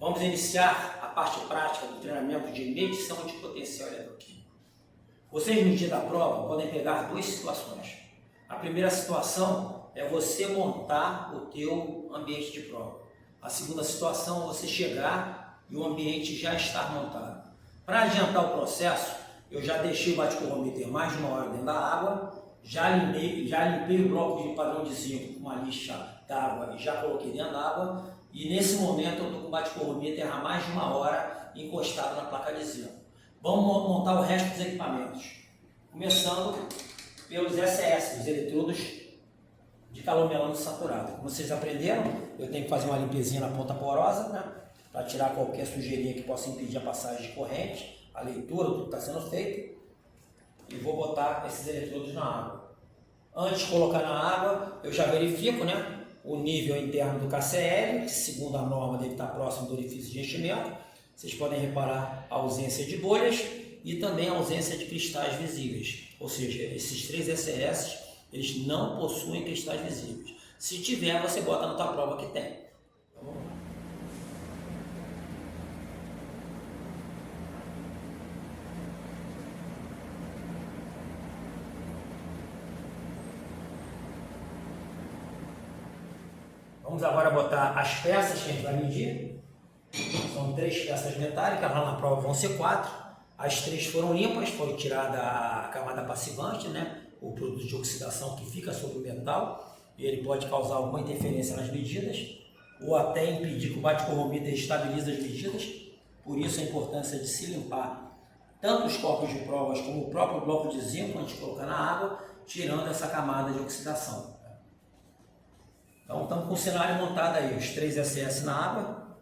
Vamos iniciar a parte prática do treinamento de medição de potencial eletroquímico. Vocês no dia da prova podem pegar duas situações. A primeira situação é você montar o teu ambiente de prova. A segunda situação é você chegar e o ambiente já estar montado. Para adiantar o processo, eu já deixei o bate-corromíter mais de uma hora dentro da água, já limpei o bloco de padrão de zinco com uma lixa d'água e já coloquei dentro da água. E nesse momento eu estou com o bate-corromíter há mais de uma hora encostado na placa de zinco. Vamos montar o resto dos equipamentos. Começando pelos SES, os eletrodos de calor melano saturado. Como vocês aprenderam, eu tenho que fazer uma limpezinha na ponta porosa, né? Para tirar qualquer sujeirinha que possa impedir a passagem de corrente, a leitura, tudo que está sendo feito. E vou botar esses eletrodos na água. Antes de colocar na água, eu já verifico, né, o nível interno do KCl, que segundo a norma deve estar próximo do orifício de enchimento. Vocês podem reparar a ausência de bolhas e também a ausência de cristais visíveis. Ou seja, esses três SES, eles não possuem cristais visíveis. Se tiver, você bota na tua prova que tem. Então, vamos lá. Vamos agora botar as peças que a gente vai medir. São 3 peças metálicas, lá na prova vão ser 4. As 3 foram limpas, foi tirada a camada passivante, né? O produto de oxidação que fica sobre o metal. E ele pode causar alguma interferência nas medidas, ou até impedir que o bate-corromíter estabilize as medidas. Por isso a importância de se limpar tanto os copos de provas como o próprio bloco de zinco antes de colocar na água, tirando essa camada de oxidação. Então estamos com o cenário montado aí, os 3 SES na água,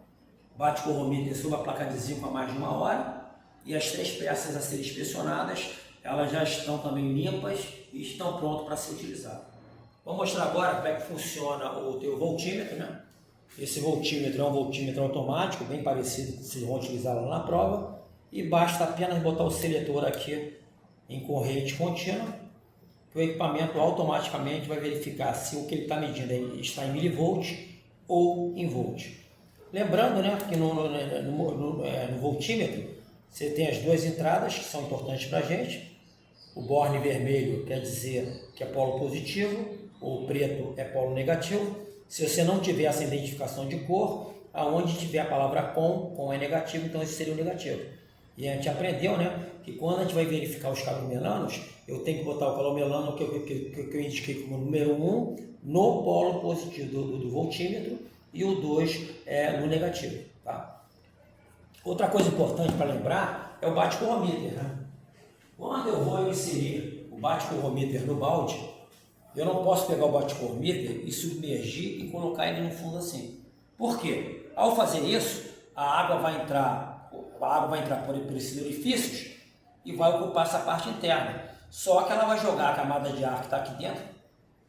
bate-corromíter sob a placa de zinco há mais de uma hora, e as 3 peças a serem inspecionadas, elas já estão também limpas e estão prontas para ser utilizadas. Vou mostrar agora como é que funciona o teu voltímetro, né? Esse voltímetro é um voltímetro automático, bem parecido com o que vocês vão utilizar lá na prova, e basta apenas botar o seletor aqui em corrente contínua, que o equipamento automaticamente vai verificar se o que ele está medindo está em milivolts ou em volt. Lembrando, né, que no voltímetro você tem as 2 entradas que são importantes para a gente. O borne vermelho quer dizer que é polo positivo, o preto é polo negativo. Se você não tiver essa identificação de cor, aonde tiver a palavra com é negativo, então esse seria o negativo. E a gente aprendeu, né, que quando a gente vai verificar os calomelanos, eu tenho que botar o calomelano que eu indiquei como número 1 no polo positivo do voltímetro e o 2 no negativo. Tá? Outra coisa importante para lembrar é o bate-corromíter. Né? Quando eu vou inserir o bate-corromíter no balde, eu não posso pegar o bate-corromíter e submergir e colocar ele no fundo assim. Por quê? Ao fazer isso, a água vai entrar por esses orifícios e vai ocupar essa parte interna. Só que ela vai jogar a camada de ar que está aqui dentro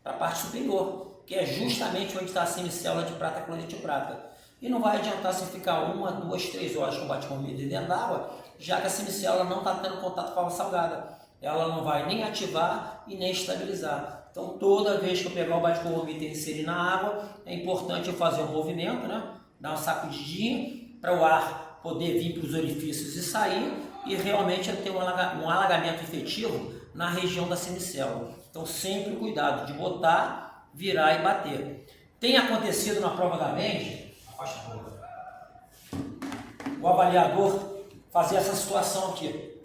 para a parte superior, que é justamente onde está a semicélula de prata cloreto de prata. E não vai adiantar você ficar 1, 2, 3 horas com o bate-corromíter dentro d'água, já que a semicélula não está tendo contato com a água salgada. Ela não vai nem ativar e nem estabilizar. Então, toda vez que eu pegar o bate-corromíter e inserir na água, é importante eu fazer um movimento, né? Dar uma sacudidinha para o ar poder vir para os orifícios e sair, e realmente ter um alagamento efetivo na região da semicélula. Então sempre cuidado de botar, virar e bater. Tem acontecido na prova da mente, o avaliador fazer essa situação aqui.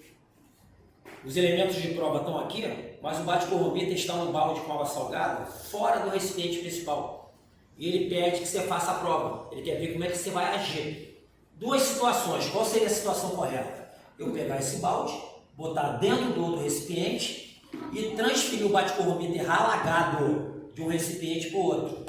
Os elementos de prova estão aqui, mas o bate-corromíter está no balde com água salgada, fora do recipiente principal. E ele pede que você faça a prova, ele quer ver como é que você vai agir. 2 situações. Qual seria a situação correta? Eu pegar esse balde, botar dentro do outro recipiente e transferir o bate-corromíter alagado de um recipiente para o outro.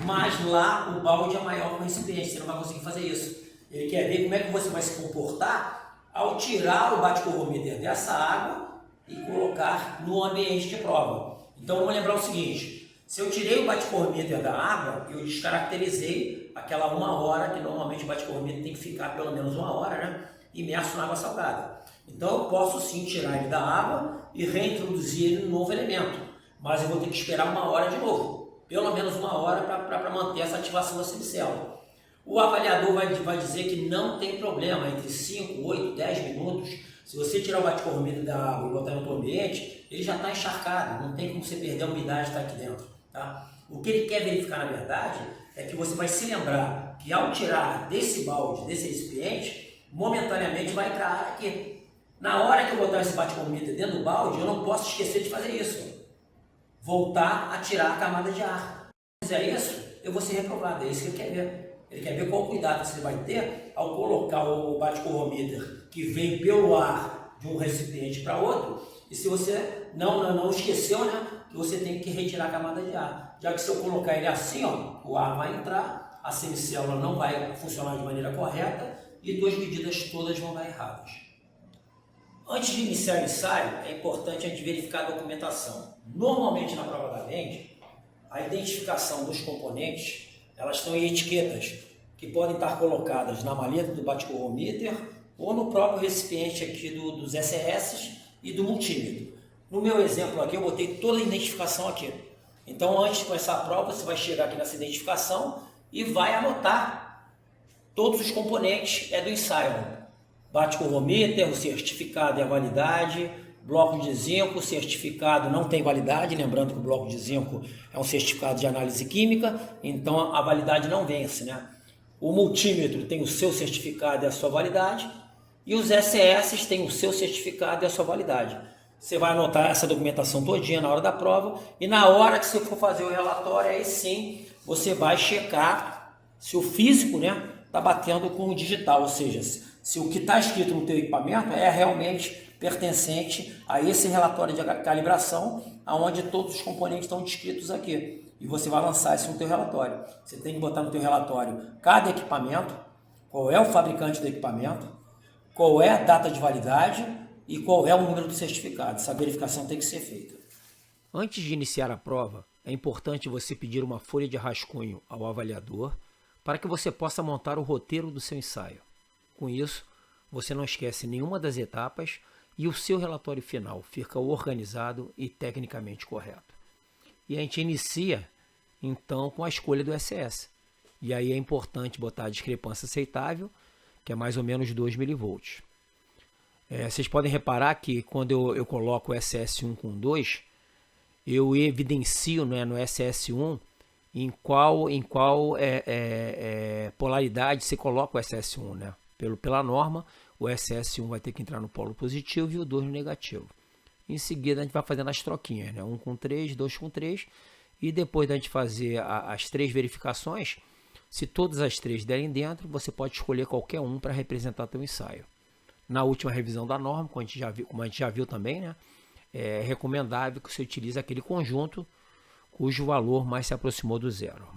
Mas lá o balde é maior que o recipiente, você não vai conseguir fazer isso. Ele quer ver como é que você vai se comportar ao tirar o bate-corromíter dessa água e colocar no ambiente de prova. Então vamos lembrar o seguinte: se eu tirei o bate-corromíter da água, eu descaracterizei aquela 1 hora, que normalmente o bate-corromíter tem que ficar pelo menos 1 hora, né, imerso na água salgada. Então eu posso sim tirar ele da água e reintroduzir ele no novo elemento, mas eu vou ter que esperar 1 hora de novo, pelo menos 1 hora para manter essa ativação da semicélula. O avaliador vai dizer que não tem problema entre 5, 8, 10 minutos. Se você tirar o bate-corromida da água e botar no teu ambiente, ele já está encharcado, não tem como você perder a umidade que está aqui dentro. Tá? O que ele quer verificar, na verdade, é que você vai se lembrar que ao tirar desse balde, desse recipiente, momentaneamente vai entrar ar aqui. Na hora que eu botar esse bate-comida dentro do balde, eu não posso esquecer de fazer isso. Voltar a tirar a camada de ar. Se fizer isso, eu vou ser reprovado. É isso que ele quer ver. Ele quer ver qual cuidado você vai ter ao colocar o bate-corromíter que vem pelo ar de um recipiente para outro. E se você não esqueceu, né, que você tem que retirar a camada de ar. Já que se eu colocar ele assim, ó, o ar vai entrar, a semicélula não vai funcionar de maneira correta e duas medidas todas vão dar erradas. Antes de iniciar o ensaio, é importante a gente verificar a documentação. Normalmente na prova da Vende, a identificação dos componentes, elas estão em etiquetas que podem estar colocadas na maleta do bate-corromíter ou no próprio recipiente aqui dos SRS e do multímetro. No meu exemplo aqui, eu botei toda a identificação aqui. Então, antes de começar a prova, você vai chegar aqui nessa identificação e vai anotar todos os componentes do ensaio. Bate-corromíter, o certificado e a validade, bloco de zinco, o certificado não tem validade, lembrando que o bloco de zinco é um certificado de análise química, então a validade não vence, né? O multímetro tem o seu certificado e a sua validade, e os SS têm o seu certificado e a sua validade. Você vai anotar essa documentação todinha na hora da prova, e na hora que você for fazer o relatório, aí sim você vai checar se o físico, né, está batendo com o digital, ou seja, se o que está escrito no teu equipamento é realmente pertencente a esse relatório de calibração, onde todos os componentes estão descritos aqui. E você vai lançar isso no teu relatório. Você tem que botar no teu relatório cada equipamento, qual é o fabricante do equipamento, qual é a data de validade e qual é o número do certificado. Essa verificação tem que ser feita. Antes de iniciar a prova, é importante você pedir uma folha de rascunho ao avaliador para que você possa montar o roteiro do seu ensaio. Com isso, você não esquece nenhuma das etapas e o seu relatório final fica organizado e tecnicamente correto. E a gente inicia, então, com a escolha do SS. E aí é importante botar a discrepância aceitável, que é mais ou menos 2 mV. Vocês podem reparar que quando eu coloco o SS1 com 2, eu evidencio, né, no SS1 em qual polaridade se coloca o SS1, né? Pela norma, o SS1 vai ter que entrar no polo positivo e o 2 no negativo. Em seguida, a gente vai fazendo as troquinhas, né? 1 com 3, 2 com 3. E depois da gente fazer as 3 verificações, se todas as 3 derem dentro, você pode escolher qualquer um para representar teu ensaio. Na última revisão da norma, como a gente já viu também, né? É recomendável que você utilize aquele conjunto cujo valor mais se aproximou do zero.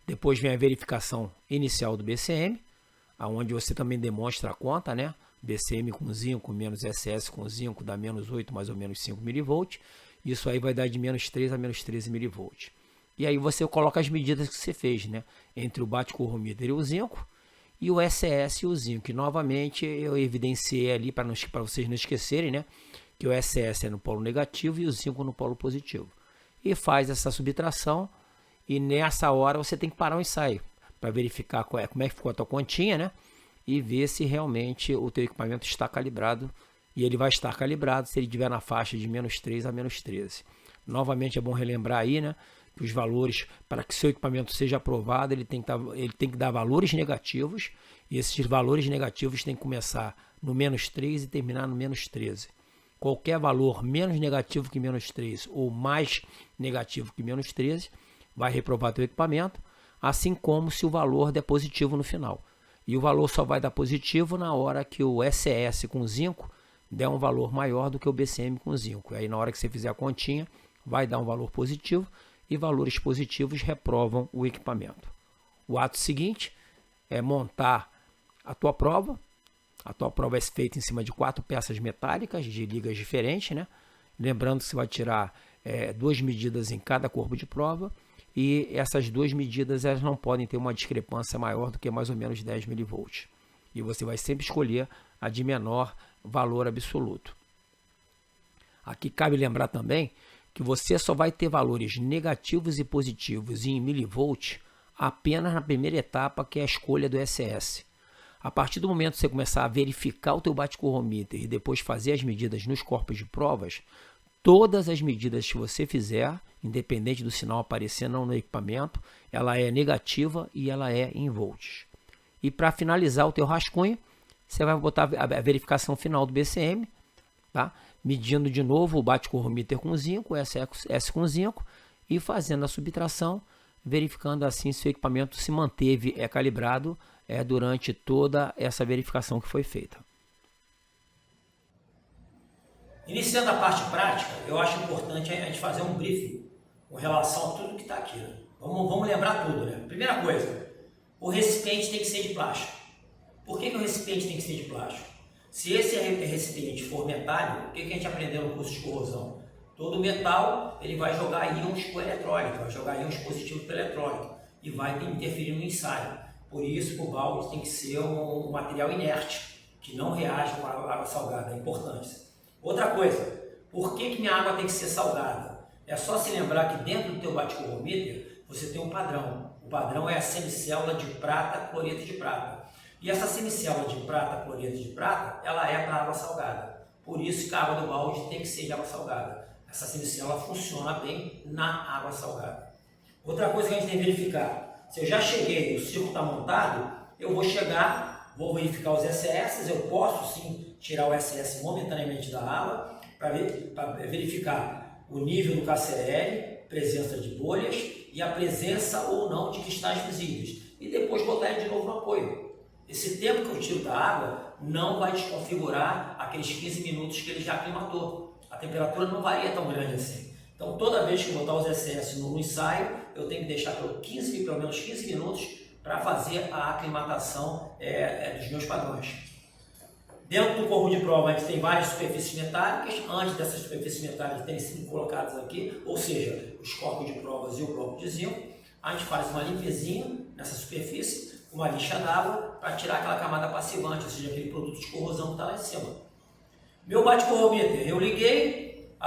Depois vem a verificação inicial do BCM, onde você também demonstra a conta, né? BCM com zinco menos SS com zinco dá menos 8 mais ou menos 5 mV. Isso aí vai dar de menos 3 a menos 13 mV. E aí você coloca as medidas que você fez, né? Entre o bate-corromíter e o zinco, e o SS e o zinco. E novamente eu evidenciei ali para vocês não esquecerem, né? Que o SS é no polo negativo e o zinco no polo positivo. E faz essa subtração, e nessa hora você tem que parar o ensaio para verificar como é que ficou a tua continha, né? E ver se realmente o teu equipamento está calibrado, e ele vai estar calibrado se ele estiver na faixa de menos 3 a menos 13. Novamente é bom relembrar aí, né, que os valores, para que seu equipamento seja aprovado, ele tem que dar valores negativos, e esses valores negativos têm que começar no menos 3 e terminar no menos 13. Qualquer valor menos negativo que menos 3 ou mais negativo que menos 13 vai reprovar teu equipamento, assim como se o valor der positivo no final. E o valor só vai dar positivo na hora que o SS com zinco der um valor maior do que o BCM com zinco. Aí na hora que você fizer a continha, vai dar um valor positivo, e valores positivos reprovam o equipamento. O ato seguinte é montar a tua prova. A tua prova é feita em cima de 4 peças metálicas de ligas diferentes, né? Lembrando que você vai tirar 2 medidas em cada corpo de prova, e essas 2 medidas elas não podem ter uma discrepância maior do que mais ou menos 10 mV. E você vai sempre escolher a de menor valor absoluto. Aqui cabe lembrar também que você só vai ter valores negativos e positivos em milivolt apenas na primeira etapa, que é a escolha do SS. A partir do momento que você começar a verificar o teu bate-corromíter e depois fazer as medidas nos corpos de provas, todas as medidas que você fizer, independente do sinal aparecer não no equipamento, ela é negativa e ela é em volts. E para finalizar o teu rascunho, você vai botar a verificação final do BCM, tá? Medindo de novo o bate-corromíter com zinco, o SS com zinco, e fazendo a subtração, verificando assim se o equipamento se manteve calibrado durante toda essa verificação que foi feita. Iniciando a parte prática, eu acho importante a gente fazer um briefing com relação a tudo que está aqui. Né? Vamos lembrar tudo. Né? Primeira coisa, o recipiente tem que ser de plástico. Por que o recipiente tem que ser de plástico? Se esse recipiente for metálico, o que a gente aprendeu no curso de corrosão? Todo metal ele vai jogar íons com eletrólito, vai jogar íons positivos para eletrólito e vai interferir no ensaio. Por isso, o balde tem que ser um material inerte, que não reage com a água salgada, é importante. Outra coisa, por que minha água tem que ser salgada? É só se lembrar que dentro do teu bate-corromíter você tem um padrão. O padrão é a semicélula de prata, cloreto de prata. E essa semicélula de prata, cloreto de prata, ela é para água salgada. Por isso que a água do balde tem que ser de água salgada. Essa semicélula funciona bem na água salgada. Outra coisa que a gente tem que verificar, se eu já cheguei e o circo está montado, eu vou chegar, vou verificar os SS, eu posso sim tirar o SS momentaneamente da água para verificar o nível do KCl, presença de bolhas e a presença ou não de cristais visíveis. E depois botar ele de novo no apoio. Esse tempo que eu tiro da água não vai desconfigurar aqueles 15 minutos que ele já aclimatou. A temperatura não varia tão grande assim. Então, toda vez que eu botar os SS no ensaio, eu tenho que deixar pelo menos 15 minutos para fazer a aclimatação dos meus padrões. Dentro do corpo de prova, a gente tem várias superfícies metálicas. Antes dessas superfícies metálicas terem sido colocadas aqui, ou seja, os corpos de provas e o bloco de zinco, a gente faz uma limpezinha nessa superfície, uma lixa d'água, para tirar aquela camada passivante, ou seja, aquele produto de corrosão que está lá em cima. Meu bate-corromíter, eu liguei.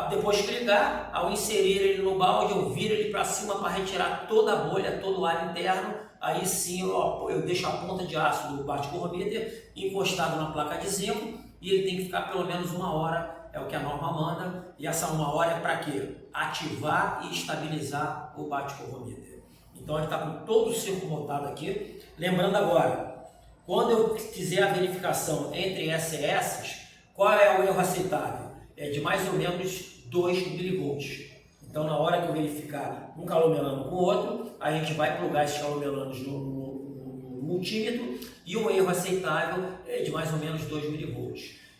Depois que ligar, ao inserir ele no balde, eu viro ele para cima para retirar toda a bolha, todo o ar interno. Aí sim eu deixo a ponta de aço do bate-corromíter encostado na placa de zinco e ele tem que ficar pelo menos 1 hora, é o que a norma manda. E essa 1 hora é para quê? Ativar e estabilizar o bate-corromíter. Então ele está com todo o circo montado aqui. Lembrando agora, quando eu fizer a verificação entre SS, qual é o erro aceitável? É de mais ou menos 2 mV. Então, na hora que eu verificar um calomelanos com o outro, a gente vai plugar esses calomelanos no multímetro e o erro aceitável é de mais ou menos 2 mV.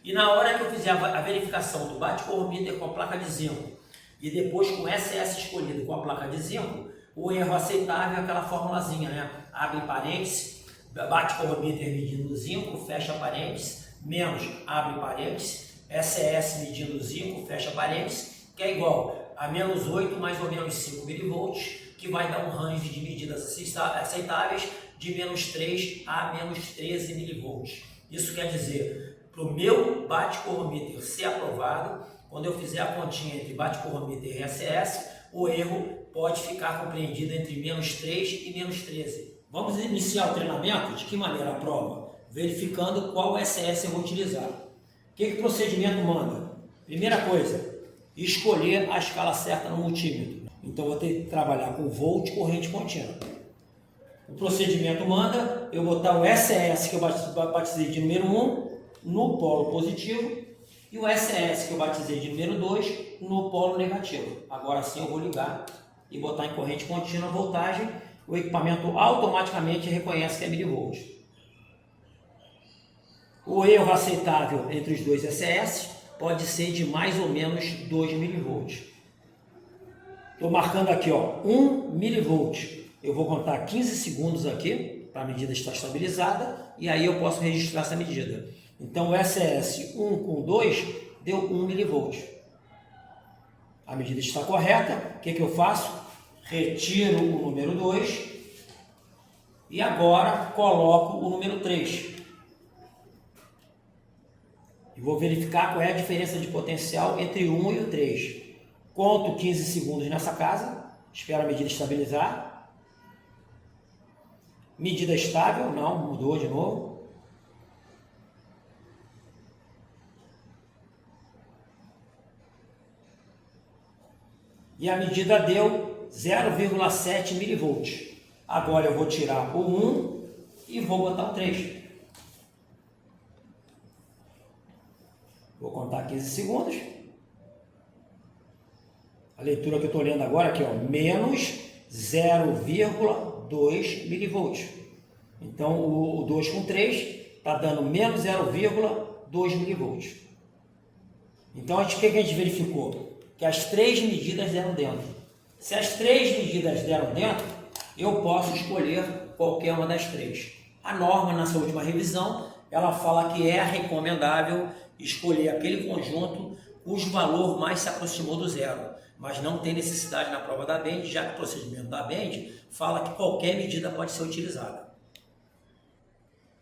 E na hora que eu fizer a verificação do bate-corromíter com a placa de zinco e depois com SS escolhido com a placa de zinco, o erro aceitável é aquela formulazinha, né? Abre parênteses, bate-corromíter medindo zinco, fecha parênteses, menos, abre parênteses, SS medindo zinco, fecha parênteses, que é igual a menos 8 mais ou menos 5 mV, que vai dar um range de medidas aceitáveis de menos 3 a menos 13 mV. Isso quer dizer, para o meu bate-corromíter ser aprovado, quando eu fizer a continha entre bate-corromíter e SS, o erro pode ficar compreendido entre menos 3 e menos 13. Vamos iniciar o treinamento? De que maneira a prova? Verificando qual SS eu vou utilizar. O que o procedimento manda? Primeira coisa, escolher a escala certa no multímetro. Então vou ter que trabalhar com volt corrente contínua. O procedimento manda eu botar o SS que eu batizei de número 1 no polo positivo e o SS que eu batizei de número 2 no polo negativo. Agora sim eu vou ligar e botar em corrente contínua a voltagem. O equipamento automaticamente reconhece que é milivolt. O erro aceitável entre os dois SS pode ser de mais ou menos 2 mV. Estou marcando aqui, ó, 1 mV. Eu vou contar 15 segundos aqui para a medida estar estabilizada e aí eu posso registrar essa medida. Então o SS 1 com 2 deu 1 mV. A medida está correta. O que eu faço? Retiro o número 2 e agora coloco o número 3. E vou verificar qual é a diferença de potencial entre o 1 e o 3. Conto 15 segundos nessa casa, espero a medida estabilizar. Medida estável, não, mudou de novo. E a medida deu 0,7 milivolts. Agora eu vou tirar o 1 e vou botar o 3. Vou contar 15 segundos. A leitura que eu estou lendo agora aqui, ó, menos 0,2 milivolts. Então o 2 com 3 está dando menos 0,2 milivolts. Então o que a gente verificou? Que as 3 medidas deram dentro. Se as 3 medidas deram dentro, eu posso escolher qualquer uma das 3. A norma, nessa última revisão, ela fala que é recomendável escolher aquele conjunto cujo valor mais se aproximou do zero, mas não tem necessidade na prova da BEND, já que o procedimento da BEND fala que qualquer medida pode ser utilizada.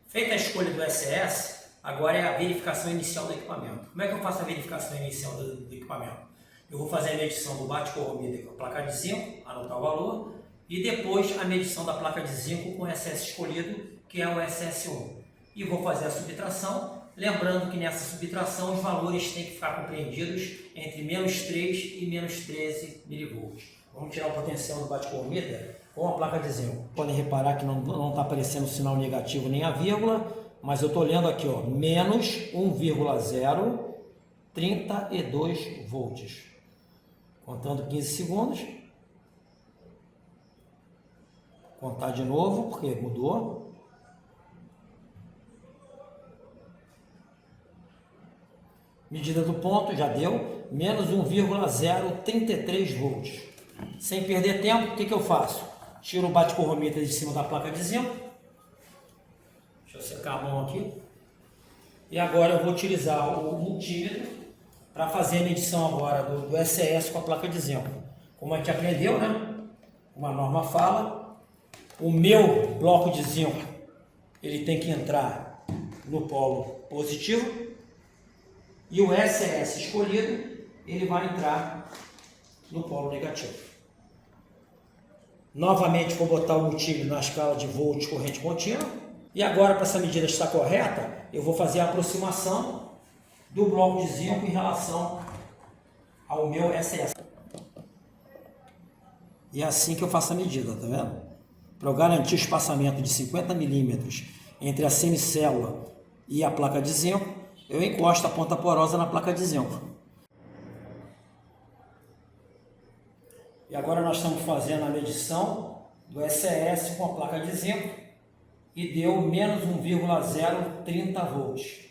Feita a escolha do SS, agora é a verificação inicial do equipamento. Como é que eu faço a verificação inicial do equipamento? Eu vou fazer a medição do bate-corromida com a placa de zinco, anotar o valor, e depois a medição da placa de zinco com o SS escolhido, que é o SS1. E vou fazer a subtração, lembrando que nessa subtração os valores têm que ficar compreendidos entre menos 3 e menos 13 milivolts. Vamos tirar o potencial do bate-corromida com a placa de zinco. Podem reparar que não está aparecendo o sinal negativo nem a vírgula, mas eu estou lendo aqui, ó, menos 1,032 volts. Contando 15 segundos. Contar de novo, porque mudou. Medida do ponto, já deu, menos 1,033 volts. Sem perder tempo, o que eu faço? Tiro o bate-corromida de cima da placa de zinco. Deixa eu secar a mão aqui. E agora eu vou utilizar o multímetro para fazer a medição agora do SS com a placa de zinco. Como a gente aprendeu, né? Uma norma fala, o meu bloco de zinco, ele tem que entrar no polo positivo, e o SS escolhido, ele vai entrar no polo negativo. Novamente vou botar o multímetro na escala de volts corrente contínua, e agora, para essa medida estar correta, eu vou fazer a aproximação do bloco de zinco em relação ao meu SS. E é assim que eu faço a medida, tá vendo? Para eu garantir o espaçamento de 50 milímetros entre a semicélula e a placa de zinco, eu encosto a ponta porosa na placa de zinco. E agora nós estamos fazendo a medição do SS com a placa de zinco e deu menos 1,030 volts.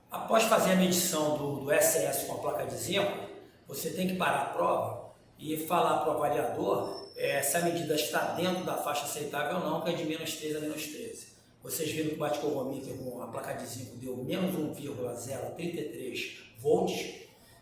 Após fazer a medição do SS com a placa de zinco, você tem que parar a prova e falar para o avaliador se a medida está dentro da faixa aceitável ou não, que é de menos 13 a menos 13. Vocês viram que o bate-corromida com a placa de zinco deu menos 1,033 volts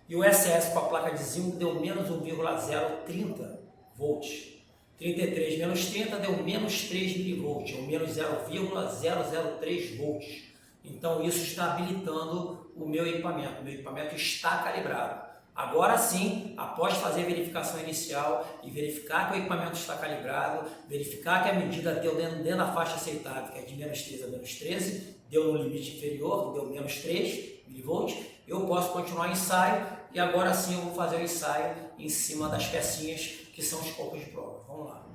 e o SS com a placa de zinco deu menos 1,030 volts. 33 menos 30 deu menos 3 milivolts, ou menos 0,003 volts. Então isso está habilitando o meu equipamento. O meu equipamento está calibrado. Agora sim, após fazer a verificação inicial e verificar que o equipamento está calibrado, verificar que a medida deu dentro da faixa aceitável, que é de menos 13 a menos 13, deu no limite inferior, deu menos 3 milivolts, eu posso continuar o ensaio e agora sim eu vou fazer o ensaio em cima das pecinhas que são os corpos de prova. Vamos lá.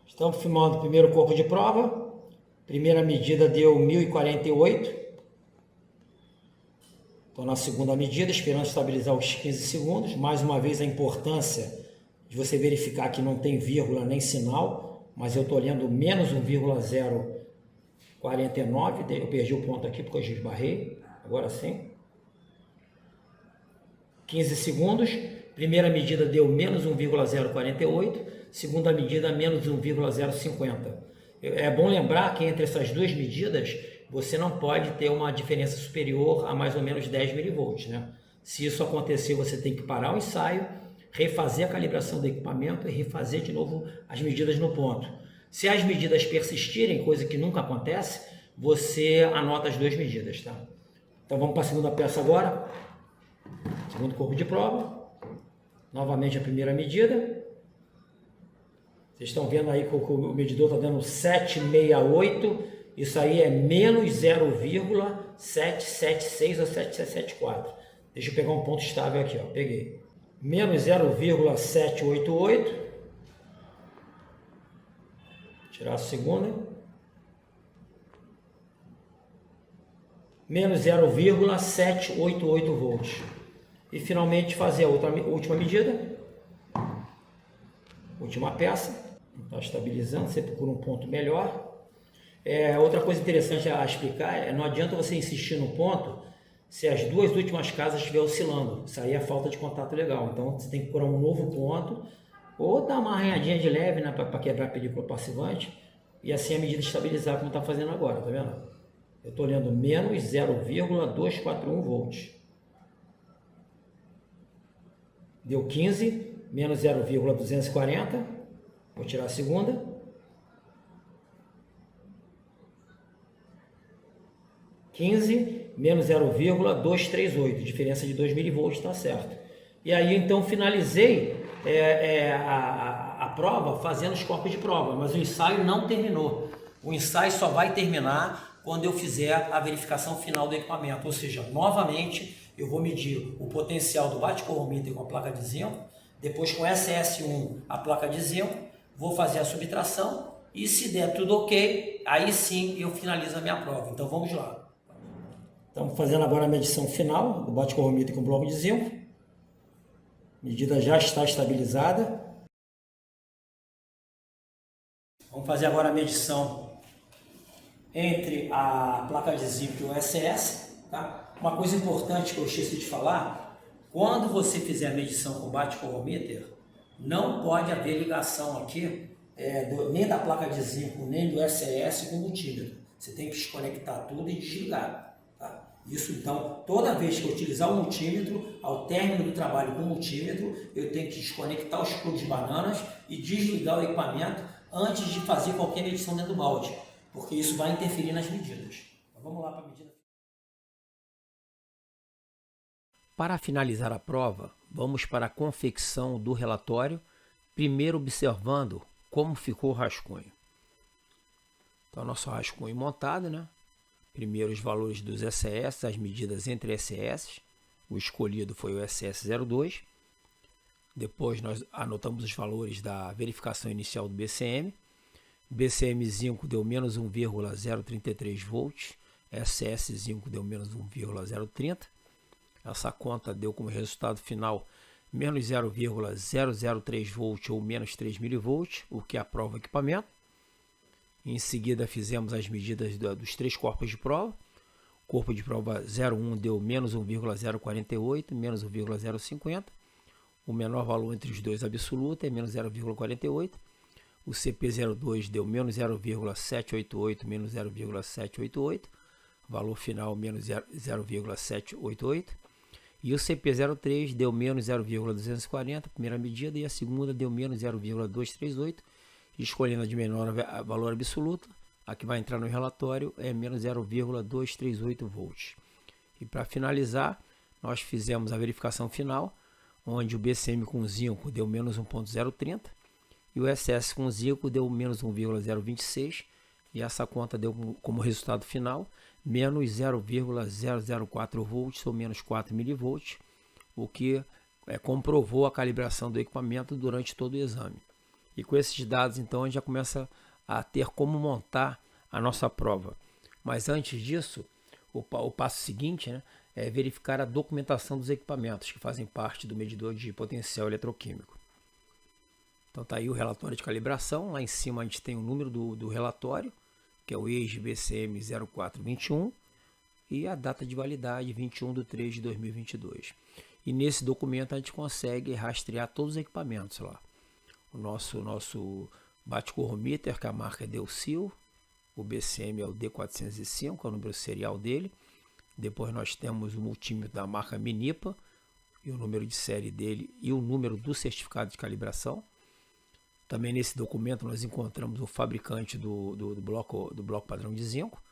Estamos filmando o primeiro corpo de prova. Primeira medida deu 1048. Estou na segunda medida, esperando estabilizar os 15 segundos. Mais uma vez a importância de você verificar que não tem vírgula nem sinal, mas eu estou lendo menos 1,049. Eu perdi o ponto aqui porque eu esbarrei. Agora sim. 15 segundos. Primeira medida deu menos 1,048. Segunda medida, menos 1,050. É bom lembrar que entre essas duas medidas, você não pode ter uma diferença superior a mais ou menos 10 milivolts, né? Se isso acontecer, você tem que parar o ensaio, refazer a calibração do equipamento e refazer de novo as medidas no ponto. Se as medidas persistirem, coisa que nunca acontece, você anota as duas medidas, tá? Então vamos para a segunda peça agora. Segundo corpo de prova. Novamente a primeira medida. Vocês estão vendo aí que o medidor está dando 768, isso aí é menos 0,776 ou 774. Deixa eu pegar um ponto estável aqui, ó. Peguei. Menos 0,788. Tirar a segunda. Menos 0,788 volts. E finalmente fazer a última medida. Última peça. Está estabilizando, você procura um ponto melhor. Outra coisa interessante a explicar não adianta você insistir no ponto se as duas últimas casas estiver oscilando. Isso aí é falta de contato legal. Então você tem que procurar um novo ponto ou dar uma arranhadinha de leve, né, para quebrar a película passivante e assim a medida estabilizar como está fazendo agora, tá vendo? Eu estou olhando menos 0,241 volts. Deu 15, menos 0,240. Vou tirar a segunda. 15 menos 0,238, diferença de 2 milivolts, está certo. E aí então finalizei a prova fazendo os corpos de prova, mas o ensaio não terminou. O ensaio só vai terminar quando eu fizer a verificação final do equipamento, ou seja, novamente eu vou medir o potencial do bate-corromíter com a placa de zinco, depois com SS1 a placa de zinco, vou fazer a subtração e se der tudo ok, aí sim eu finalizo a minha prova. Então vamos lá. Estamos fazendo agora a medição final do bate-corromíter com bloco de zinco. A medida já está estabilizada. Vamos fazer agora a medição entre a placa de zinco e o SS. Tá? Uma coisa importante que eu esqueci de falar, quando você fizer a medição com bate-corromíter, não pode haver ligação aqui nem da placa de zinco, nem do SS com o multímetro. Você tem que desconectar tudo e desligar. Tá? Isso então, toda vez que eu utilizar o multímetro, ao término do trabalho com o multímetro, eu tenho que desconectar os plugs de bananas e desligar o equipamento antes de fazer qualquer medição dentro do balde, porque isso vai interferir nas medidas. Então, vamos lá para a medida. Para finalizar a prova, vamos para a confecção do relatório, primeiro observando como ficou o rascunho. Então, nosso rascunho montado, né? Primeiro os valores dos SS, as medidas entre SS. O escolhido foi o SS02. Depois nós anotamos os valores da verificação inicial do BCM. BCM5 deu menos 1,033 volts. SS5 deu menos 1,030. Essa conta deu como resultado final menos 0,003 volts ou menos 3 milivolts, o que aprova o equipamento. Em seguida fizemos as medidas dos três corpos de prova. Corpo de prova 01 deu menos 1,048, menos 1,050. O menor valor entre os dois absoluto é menos 0,48. O CP02 deu menos 0,788, menos 0,788. Valor final menos 0,788. E o CP03 deu menos 0,240, primeira medida, e a segunda deu menos 0,238. Escolhendo a de menor valor absoluto, a que vai entrar no relatório é menos 0,238 volts. E para finalizar, nós fizemos a verificação final, onde o BCM com zinco deu menos 1,030 e o SS com zinco deu menos 1,026, e essa conta deu como resultado final menos 0,004 volts ou menos 4 milivolts, o que comprovou a calibração do equipamento durante todo o exame. E com esses dados, então, a gente já começa a ter como montar a nossa prova. Mas antes disso, o passo seguinte, né, é verificar a documentação dos equipamentos que fazem parte do medidor de potencial eletroquímico. Então está aí o relatório de calibração. Lá em cima a gente tem o número do relatório, que é o EIGE BCM 0421, e a data de validade 21/3/2022. E nesse documento a gente consegue rastrear todos os equipamentos lá. O nosso bate-corromíter, que a marca é Delsil, o BCM é o D405, é o número serial dele. Depois nós temos o multímetro da marca Minipa, e o número de série dele e o número do certificado de calibração. Também nesse documento nós encontramos o fabricante do bloco padrão de zinco,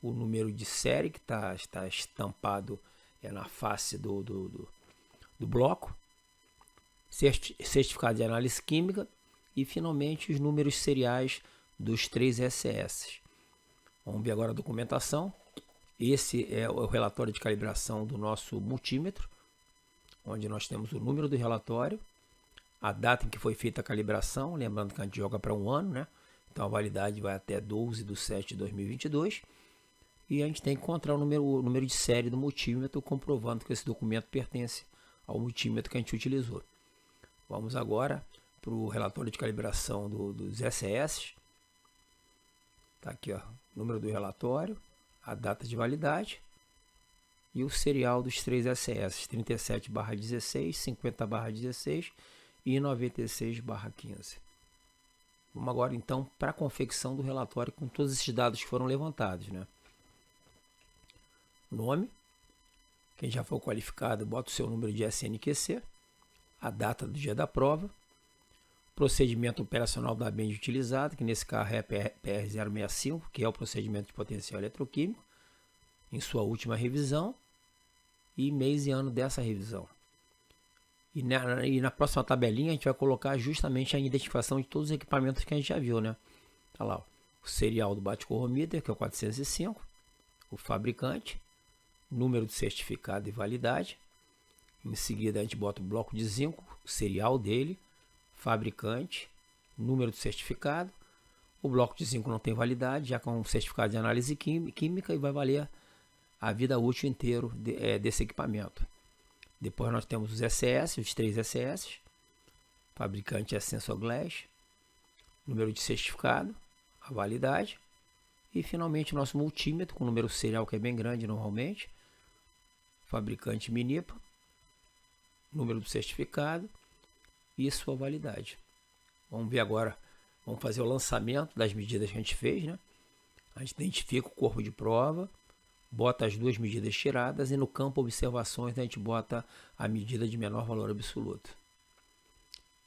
o número de série que está estampado na face do bloco, certificado de análise química e finalmente os números seriais dos 3 SS. Vamos ver agora a documentação. Esse é o relatório de calibração do nosso multímetro, onde nós temos o número do relatório, a data em que foi feita a calibração, lembrando que a gente joga para um ano, né? Então a validade vai até 12/7/2022, e a gente tem que encontrar o número de série do multímetro, comprovando que esse documento pertence ao multímetro que a gente utilizou. Vamos agora para o relatório de calibração dos SS. Está aqui, ó, o número do relatório, a data de validade e o serial dos 3 SS, 37/16, 50/16 e 96/15. Vamos agora então para a confecção do relatório com todos esses dados que foram levantados, né? Nome, quem já for qualificado bota o seu número de SNQC, a data do dia da prova, procedimento operacional da band utilizado, que nesse carro é PR065, que é o procedimento de potencial eletroquímico, em sua última revisão, e mês e ano dessa revisão. E na próxima tabelinha a gente vai colocar justamente a identificação de todos os equipamentos que a gente já viu, né? Olha lá, o serial do bate-corromíter, que é o 405, o fabricante, número de certificado e validade. Em seguida a gente bota o bloco de zinco, o serial dele, fabricante, número de certificado. O bloco de zinco não tem validade, já que é um certificado de análise química e vai valer a vida útil inteiro desse equipamento. Depois nós temos os SS, os 3 SS, fabricante é Sensoglass, número de certificado, a validade e finalmente o nosso multímetro com número serial que é bem grande normalmente, fabricante Minipa, número do certificado e sua validade. Vamos ver agora, vamos fazer o lançamento das medidas que a gente fez, né? A gente identifica o corpo de prova, bota as 2 medidas tiradas e no campo observações a gente bota a medida de menor valor absoluto.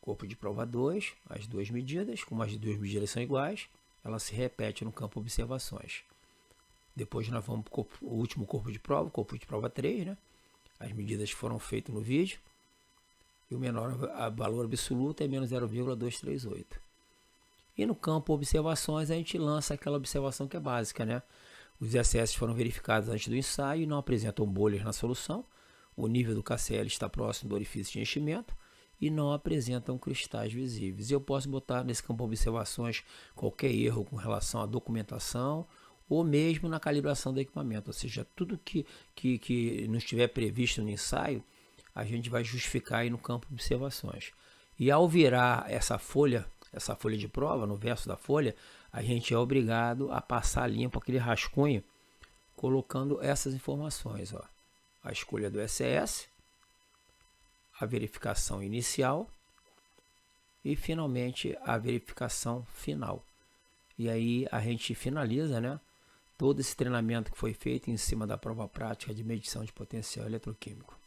Corpo de prova 2, as 2 medidas, como as 2 medidas são iguais, ela se repete no campo observações. Depois nós vamos para o último corpo de prova 3, né? As medidas foram feitas no vídeo. E o menor valor absoluto é menos 0,238. E no campo observações a gente lança aquela observação que é básica, né? Os SS foram verificados antes do ensaio e não apresentam bolhas na solução. O nível do KCl está próximo do orifício de enchimento e não apresentam cristais visíveis. Eu posso botar nesse campo observações qualquer erro com relação à documentação ou mesmo na calibração do equipamento. Ou seja, tudo que não estiver previsto no ensaio, a gente vai justificar aí no campo de observações. E ao virar essa folha de prova, no verso da folha, a gente é obrigado a passar limpo aquele rascunho, colocando essas informações, ó. A escolha do SS, a verificação inicial e finalmente a verificação final. E aí a gente finaliza, né, todo esse treinamento que foi feito em cima da prova prática de medição de potencial eletroquímico.